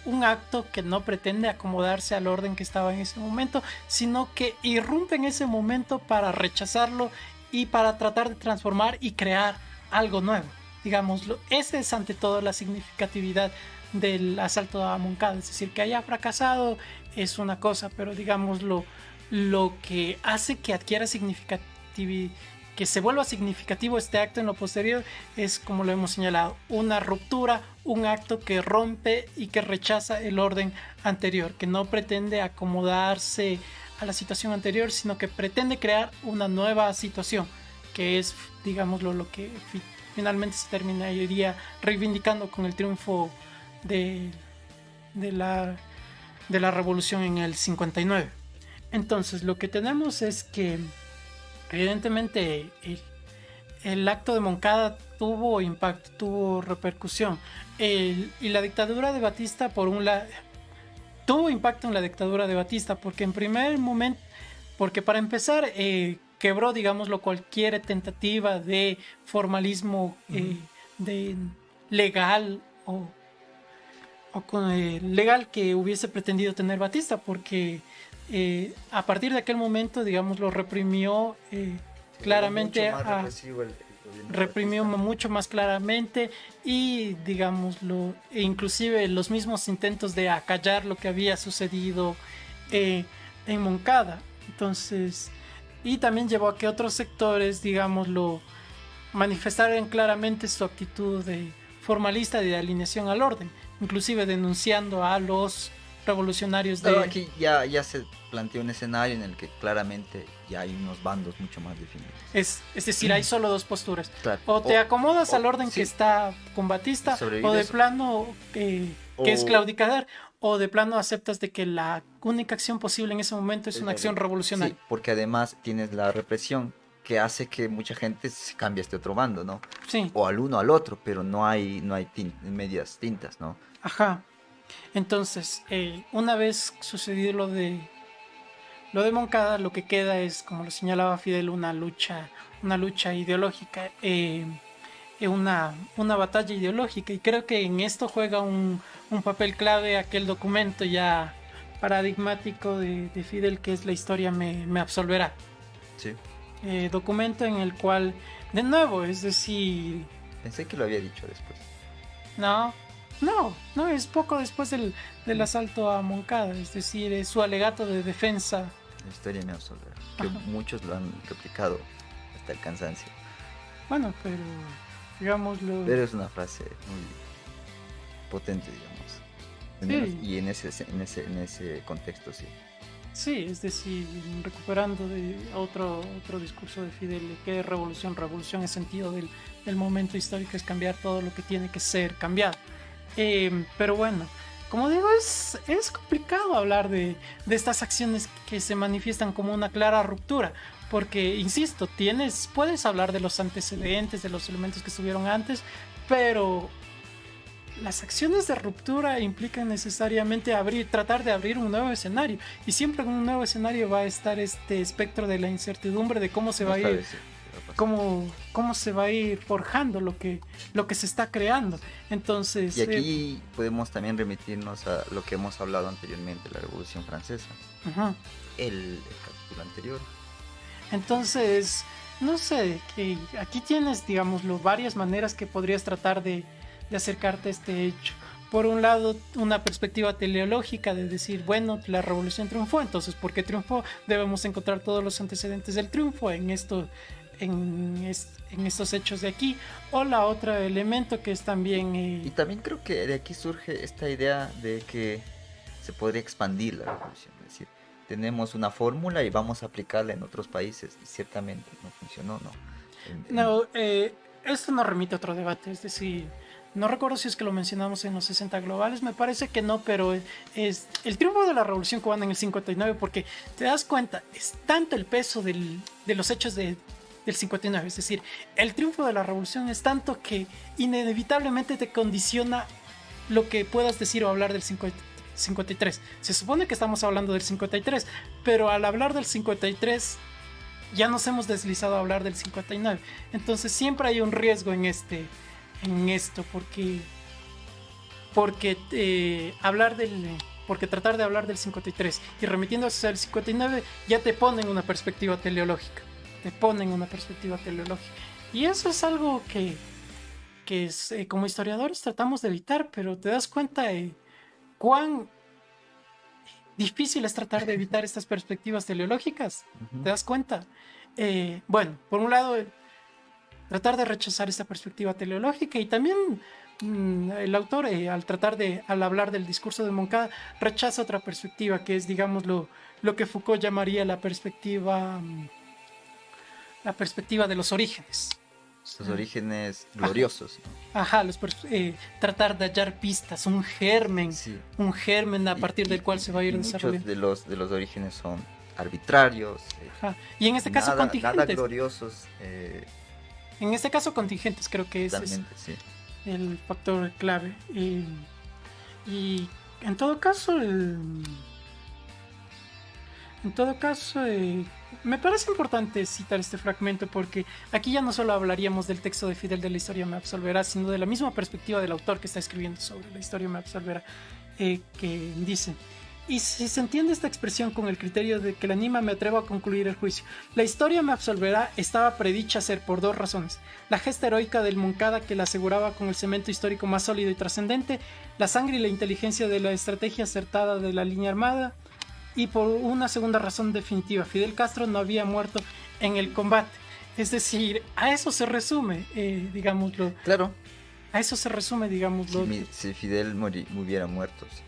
un acto que no pretende acomodarse al orden que estaba en ese momento, sino que irrumpe en ese momento para rechazarlo y para tratar de transformar y crear algo nuevo. Digámoslo, esa es ante todo la significatividad del asalto a Moncada, es decir, que haya fracasado es una cosa, pero digámoslo, lo que hace que adquiera significatividad, que se vuelva significativo este acto en lo posterior, es, como lo hemos señalado, una ruptura, un acto que rompe y que rechaza el orden anterior, que no pretende acomodarse a la situación anterior, sino que pretende crear una nueva situación, que es, digámoslo, lo que finalmente se terminaría reivindicando con el triunfo de la revolución en el 59. Entonces, lo que tenemos es que evidentemente el acto de Moncada tuvo impacto, tuvo repercusión, y la dictadura de Batista, por un lado, tuvo impacto en la dictadura de Batista, porque en primer momento, porque para empezar, quebró, digámoslo, cualquier tentativa de formalismo de legal legal que hubiese pretendido tener Batista, porque a partir de aquel momento, digamos, lo reprimió claramente, reprimió mucho más claramente, y digámoslo, inclusive los mismos intentos de acallar lo que había sucedido en Moncada. Entonces, y también llevó a que otros sectores, digámoslo, manifestaran claramente su actitud de formalista de alineación al orden, inclusive denunciando a los revolucionarios de... Pero aquí ya se plantea un escenario en el que claramente ya hay unos bandos mucho más definidos. Es decir, hay solo dos posturas. Claro. O te acomodas al orden sí, que está con Batista, o de eso. plano que es claudicar, o de plano aceptas de que la única acción posible en ese momento es una acción revolucionaria. Sí, porque además tienes la represión que hace que mucha gente se cambie a este otro bando, ¿no? Sí. O al uno al otro, pero no hay medias tintas, ¿no? Ajá. Entonces, una vez sucedido lo de Moncada, lo que queda es, como lo señalaba Fidel, una lucha ideológica, una batalla ideológica, y creo que en esto juega un papel clave aquel documento ya paradigmático de Fidel, que es La historia me absolverá. Sí. Documento en el cual, de nuevo, es decir... Pensé que lo había dicho después. No, es poco después del asalto a Moncada, es decir, es su alegato de defensa. La historia me absolverá, que muchos lo han replicado hasta el cansancio. Bueno, pero digámoslo... Pero es una frase muy potente, digamos. Sí. Y en ese contexto, sí. Sí, es decir, recuperando de otro discurso de Fidel, que revolución es sentido del momento histórico, es cambiar todo lo que tiene que ser cambiado. Pero bueno, como digo, es complicado hablar de estas acciones que se manifiestan como una clara ruptura, porque, insisto, puedes hablar de los antecedentes, de los elementos que estuvieron antes, pero las acciones de ruptura implican necesariamente tratar de abrir un nuevo escenario, y siempre en un nuevo escenario va a estar este espectro de la incertidumbre de cómo se va a ir, cómo se va a ir forjando lo que se está creando. Entonces, y aquí podemos también remitirnos a lo que hemos hablado anteriormente, la Revolución Francesa. Uh-huh. El capítulo anterior. Entonces, no sé, que aquí tienes, digámoslo, varias maneras que podrías tratar de acercarte a este hecho. Por un lado, una perspectiva teleológica de decir, bueno, la revolución triunfó, entonces, ¿por qué triunfó? Debemos encontrar todos los antecedentes del triunfo en esto, en estos hechos de aquí. O la otra elemento que es también... Y también creo que de aquí surge esta idea de que se podría expandir la revolución. Es decir, tenemos una fórmula y vamos a aplicarla en otros países. Y ciertamente no funcionó, ¿no? No, esto nos remite a otro debate, es decir, no recuerdo si es que lo mencionamos en los 60 globales, me parece que no, pero es el triunfo de la Revolución Cubana en el 59, porque te das cuenta, es tanto el peso de los hechos del 59, es decir, el triunfo de la revolución es tanto que inevitablemente te condiciona lo que puedas decir o hablar del 53. Se supone que estamos hablando del 53, pero al hablar del 53 ya nos hemos deslizado a hablar del 59. Entonces siempre hay un riesgo en esto, porque tratar de hablar del 53 y remitiéndose al 59 ya te ponen una perspectiva teleológica. Y eso es algo que como historiadores tratamos de evitar, pero te das cuenta de cuán difícil es tratar de evitar estas perspectivas teleológicas. ¿Te das cuenta? Bueno, por un lado, tratar de rechazar esta perspectiva teleológica, y también el autor, al hablar del discurso de Moncada, rechaza otra perspectiva, que es, digamos, lo que Foucault llamaría la perspectiva de los orígenes. Los orígenes gloriosos, ¿no? Ajá, tratar de hallar pistas, un germen a partir del cual se va a ir desarrollando. Muchos de los orígenes son arbitrarios. Y en este caso contingentes. Nada gloriosos. En este caso contingentes, creo que ese es el factor clave. Y en todo caso, me parece importante citar este fragmento, porque aquí ya no solo hablaríamos del texto de Fidel de La historia me absolverá, sino de la misma perspectiva del autor que está escribiendo sobre La historia me absolverá, que dice: y si se entiende esta expresión con el criterio de que la anima, me atrevo a concluir el juicio. La historia me absolverá estaba predicha ser por dos razones: la gesta heroica del Moncada, que la aseguraba con el cemento histórico más sólido y trascendente, la sangre y la inteligencia de la estrategia acertada de la línea armada, y por una segunda razón definitiva: Fidel Castro no había muerto en el combate. Es decir, a eso se resume, digámoslo. Claro. A eso se resume, digámoslo. Si Fidel hubiera muerto, o sea,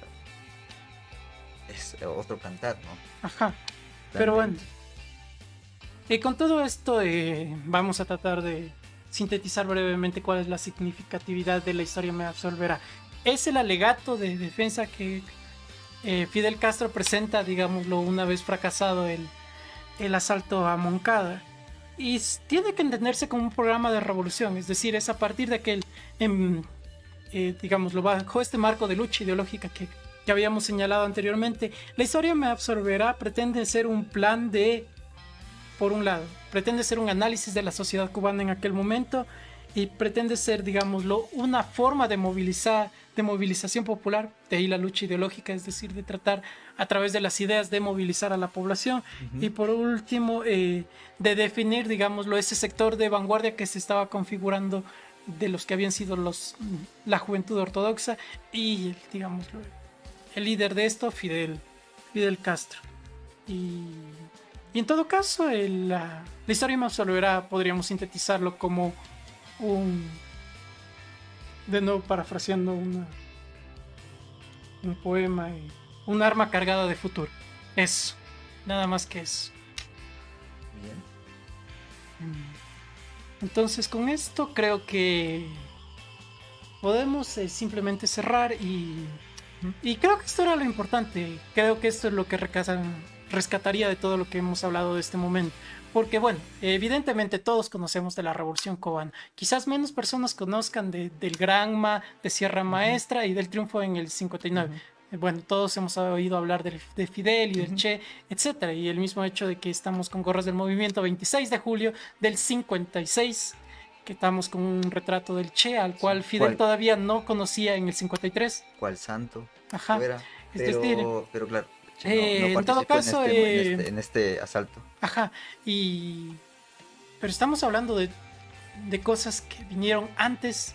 es otro cantar, ¿no? Ajá. Pero bueno. Con todo esto, vamos a tratar de sintetizar brevemente cuál es la significatividad de La historia me absolverá. Es el alegato de defensa que Fidel Castro presenta, digámoslo, una vez fracasado el asalto a Moncada, y tiene que entenderse como un programa de revolución, es decir, es a partir de que digámoslo, bajo este marco de lucha ideológica que habíamos señalado anteriormente. La historia me absolverá pretende ser un plan por un lado, pretende ser un análisis de la sociedad cubana en aquel momento, y pretende ser, digámoslo, una forma de movilización popular, de ahí la lucha ideológica, es decir, de tratar a través de las ideas de movilizar a la población. Y por último, de definir, digámoslo, ese sector de vanguardia que se estaba configurando, de los que habían sido la juventud ortodoxa, y, digámoslo, el líder de esto, Fidel Castro. Y en todo caso, la historia me absolverá podríamos sintetizarlo como de nuevo parafraseando un poema, un arma cargada de futuro. Eso, nada más que eso. Bien. Entonces, con esto creo que podemos simplemente cerrar, y creo que esto era lo importante. Creo que esto es lo que rescataría de todo lo que hemos hablado de este momento. Porque bueno, evidentemente todos conocemos de la Revolución Cubana. Quizás menos personas conozcan del Granma, de Sierra Maestra y del triunfo en el 59. Bueno, todos hemos oído hablar de Fidel y del Che, etc. Y el mismo hecho de que estamos con gorras del movimiento 26 de julio del 56, que estamos con un retrato del Che, al cual Fidel todavía no conocía en el 53. ¿Cuál santo? Ajá. Fuera. Pero claro, No En todo participó caso, en este asalto. ajá, pero estamos hablando de cosas que vinieron antes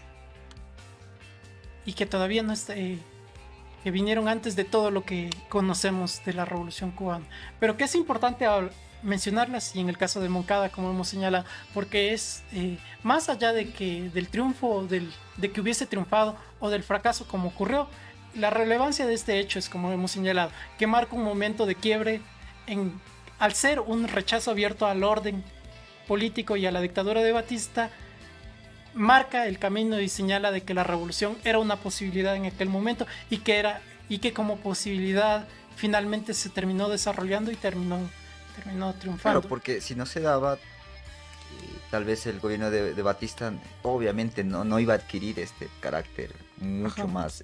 y que todavía no está, que vinieron antes de todo lo que conocemos de la Revolución Cubana. Pero que es importante mencionarlas, y en el caso de Moncada, como hemos señalado, porque es más allá del triunfo, de que hubiese triunfado o del fracaso como ocurrió, la relevancia de este hecho es, como hemos señalado, que marca un momento de quiebre al ser un rechazo abierto al orden político y a la dictadura de Batista. Marca el camino y señala de que la revolución era una posibilidad en aquel momento y que como posibilidad finalmente se terminó desarrollando y terminó triunfando. Claro, porque si no se daba, tal vez el gobierno de Batista obviamente no iba a adquirir este carácter mucho Ajá. más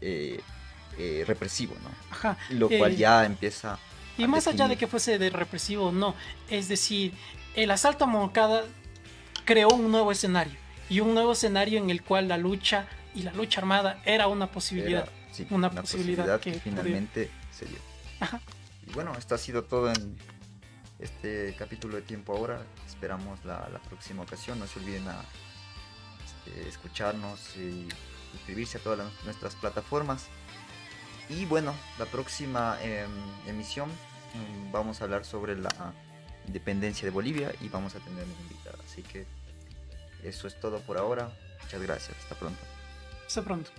represivo, ¿no? Ajá. Lo cual ya empieza Y a más allá de definir. que fuese de represivo o no, es decir, el asalto a Moncada creó un nuevo escenario, y un nuevo escenario en el cual la lucha armada era una posibilidad. Era, sí, una una posibilidad que finalmente se dio. Ajá. Y bueno, esto ha sido todo en este capítulo de Tiempo Ahora. Esperamos la próxima ocasión. No se olviden escucharnos y suscribirse a todas nuestras plataformas. Y bueno, la próxima emisión vamos a hablar sobre la independencia de Bolivia y vamos a tener una invitada. Así que eso es todo por ahora. Muchas gracias. Hasta pronto. Hasta pronto.